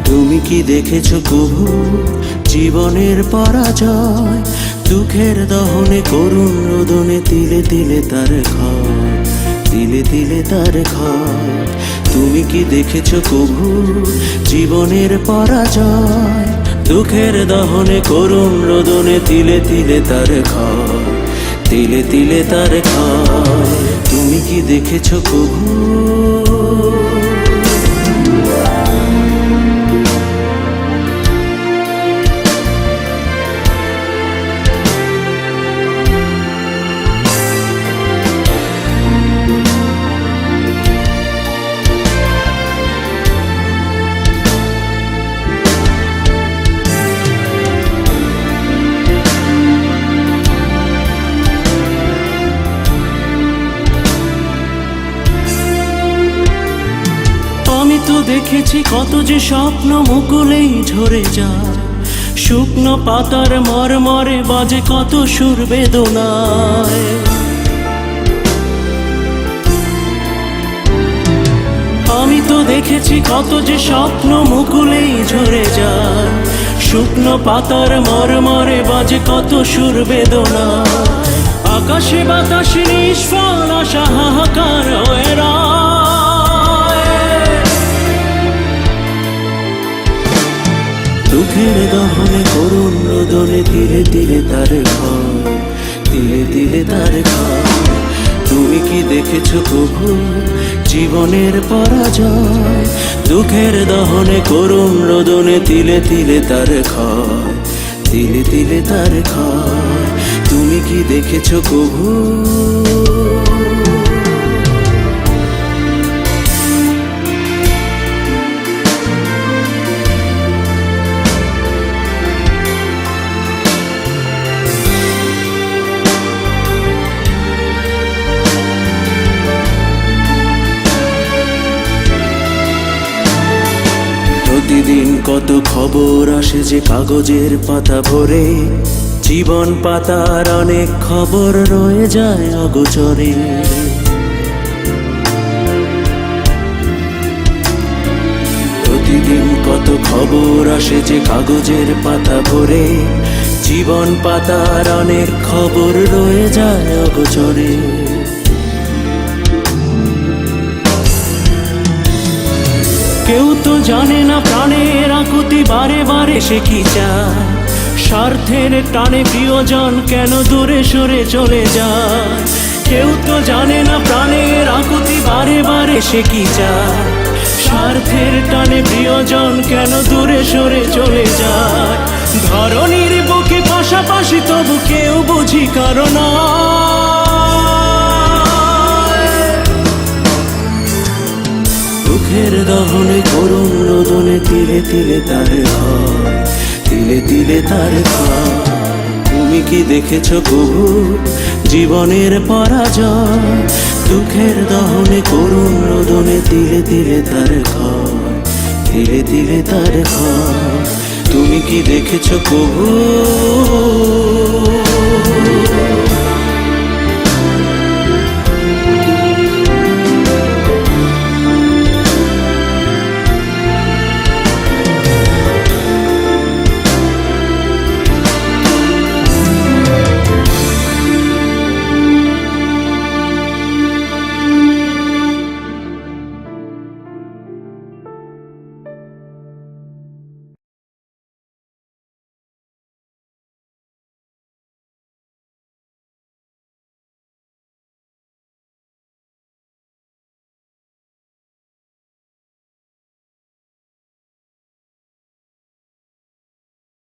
তুমি কি দেখেছো কবু জীবনের পরাজয়? দুঃখের দহনে করুণ রোদনে তিলে তিলে তার ক্ষয়, তিলে তিলে তার ক্ষয়। তুমি কি দেখেছো কবু জীবনের পরাজয়? দুঃখের দহনে করুণ রোদনে তিলে তিলে তার ক্ষয়, তিলে তিলে তার ক্ষয়। তুমি কি দেখেছো কবু? আমি তো দেখেছি কত যে স্বপ্ন মুকুলেই ঝরে যায়, শুকনো পাতার মরমরে বাজে কত সুর বেদনায়। আমি তো দেখেছি কত যে স্বপ্ন মুকুলেই ঝরে যায়, শুকনো পাতার মরমরে বাজে কত সুর বেদনায়। আকাশে বাতাসে নিষ্ফল আশা হাহাকার হয়ে দুঃখের দহনে করুণ রোদনে তিলে তিলে তার ক্ষয়, তিলে তিলে তার ক্ষয়। তুমি কি দেখেছো কবু জীবনের পরাজয়? দুঃখের দহনে করুণ রোদনে তিলে তিলে তার ক্ষয়, তিলে তিলে তার ক্ষয়। তুমি কি দেখেছো কবু? প্রতিদিন কত খবর আসে যে কাগজের পাতা ভরে, জীবন পাতার অনেক খবর রয়ে যায় অগোচরে। প্রতিদিন কত খবর আসে যে কাগজের পাতা ভরে, জীবন পাতার অনেক খবর রয়ে যায় অগোচরে। কেউ তো জানে না প্রাণের আকুতি বারে বারে সে কি চায়, স্বার্থের টানে প্রিয়জন কেন দূরে সরে চলে যায়। কেউ তো জানে না প্রাণের আকুতি বারে বারে সে কি চায়, স্বার্থের টানে প্রিয়জন কেন দূরে সরে চলে যায়। ধরনীর বুকে পাশাপাশি তবু কেউ বুঝি কারণ দুঃখের দহনে করুণ রোদনে তিলে তিলে তার ক্ষয়, তিলে তিলে তার ক্ষয়। তুমি কি দেখেছো কবু জীবনের পরাজয়? দুঃখের দহনে করুণ রোদনে তিলে তিলে তার ক্ষয়, তিলে তিলে তার ক্ষয়। তুমি কি দেখেছো কবু?